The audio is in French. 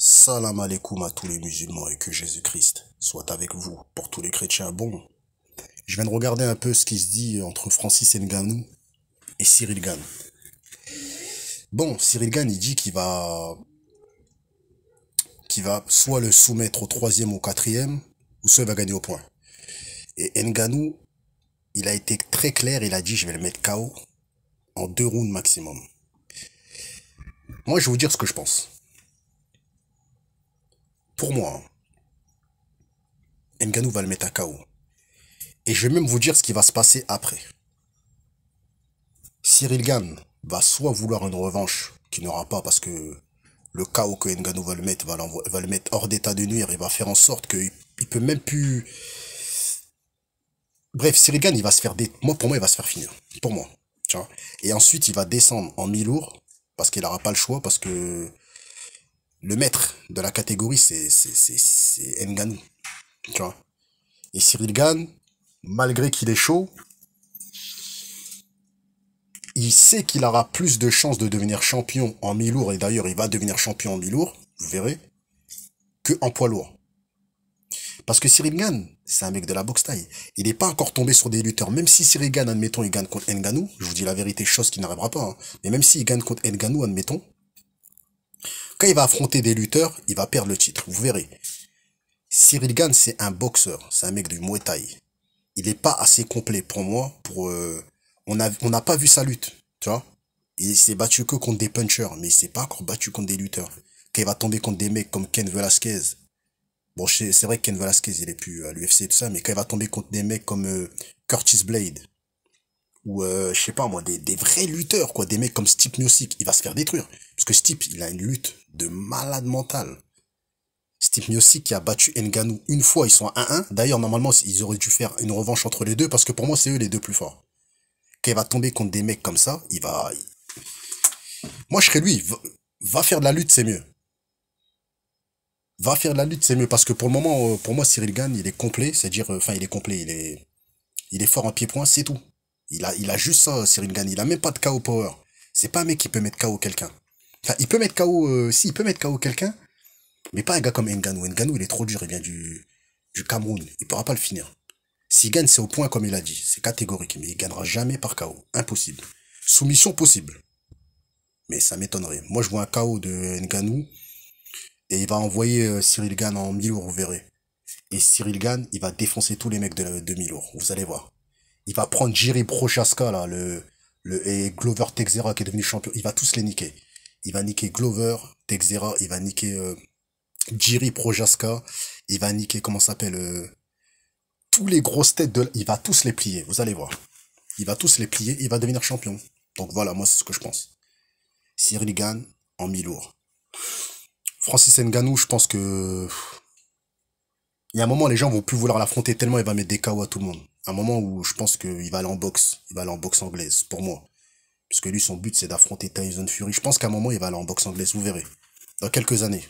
Salam alaikum à tous les musulmans et que Jésus-Christ soit avec vous pour tous les chrétiens. Bon, je viens de regarder un peu ce qui se dit entre Francis Ngannou et Cyril Gane. Bon, Cyril Gane, il dit qu'il va soit le soumettre au troisième ou au quatrième, ou soit il va gagner au point. Et Ngannou, il a été très clair, il a dit je vais le mettre KO en 2 rounds maximum. Moi, je vais vous dire ce que je pense. Pour moi, Ngannou va le mettre à KO. Et je vais même vous dire ce qui va se passer après. Cyril Gane va soit vouloir une revanche, qu'il n'aura pas parce que le KO que Ngannou va le mettre, va le mettre hors d'état de nuire, il va faire en sorte qu'il peut même plus... Bref, Cyril Gane, il va se faire... pour moi, il va se faire finir. Pour moi. Tu vois. Et ensuite, il va descendre en mi-lourd, parce qu'il n'aura pas le choix, parce que le maître de la catégorie, c'est Ngannou. Tu vois. Et Cyril Gane, malgré qu'il est chaud, il sait qu'il aura plus de chances de devenir champion en mi-lourd, et d'ailleurs il va devenir champion en mi-lourd, vous verrez, que en poids lourd. Parce que Cyril Gane, c'est un mec de la boxe taille. Il n'est pas encore tombé sur des lutteurs. Même si Cyril Gane, admettons, il gagne contre Ngannou, je vous dis la vérité, chose qui n'arrivera pas, hein. Mais même s'il gagne contre Ngannou, admettons, quand il va affronter des lutteurs, il va perdre le titre, vous verrez. Cyril Gane, c'est un boxeur, c'est un mec du Muay Thai. Il n'est pas assez complet pour moi, on n'a pas vu sa lutte, tu vois. Il s'est battu que contre des punchers, mais il s'est pas encore battu contre des lutteurs. Quand il va tomber contre des mecs comme Ken Velasquez, bon, c'est vrai que Ken Velasquez, il est plus à l'UFC et tout ça, mais quand il va tomber contre des mecs comme Curtis Blade, ou je sais pas moi, des vrais lutteurs, quoi, des mecs comme Stipe Miocic, il va se faire détruire. Parce que Stipe, il a une lutte de malade mental. Stipe Miocic qui a battu Ngannou une fois, ils sont à 1-1. D'ailleurs, normalement, ils auraient dû faire une revanche entre les deux, parce que pour moi, c'est eux les deux plus forts. Quand il va tomber contre des mecs comme ça, moi, je serais lui. Va faire de la lutte, c'est mieux. Va faire de la lutte, c'est mieux. Parce que pour le moment, pour moi, Cyril Gane, il est complet. C'est-à-dire, enfin, il est complet. Il est fort en pied-point, c'est tout. Il a juste ça, Cyril Gane. Il a même pas de KO power. C'est pas un mec qui peut mettre KO quelqu'un. Enfin, il peut mettre KO, si, il peut mettre KO quelqu'un, mais pas un gars comme Ngannou. Ngannou, il est trop dur. Il vient du Cameroun. Il pourra pas le finir. S'il gagne, c'est au point, comme il a dit. C'est catégorique. Mais il gagnera jamais par KO. Impossible. Soumission possible. Mais ça m'étonnerait. Moi, je vois un KO de Ngannou et il va envoyer Cyril Gane en mi-lourd, vous verrez. Et Cyril Gane, il va défoncer tous les mecs de mi-lourd, vous allez voir. Il va prendre Jiri Prochaska, là, et Glover Teixeira qui est devenu champion. Il va tous les niquer. Il va niquer Glover, Teixeira, il va niquer Jiri Prochaska, il va niquer, comment ça s'appelle, tous les grosses têtes il va tous les plier, vous allez voir. Il va tous les plier, il va devenir champion. Donc voilà, moi c'est ce que je pense. Cyril Gane en mi-lourd. Francis Ngannou, je pense que... Il y a un moment, les gens vont plus vouloir l'affronter tellement il va mettre des KO à tout le monde. Un moment où je pense qu'il va aller en boxe. Il va aller en boxe anglaise, pour moi. Parce que lui, son but, c'est d'affronter Tyson Fury. Je pense qu'à un moment, il va aller en boxe anglaise, vous verrez. Dans quelques années.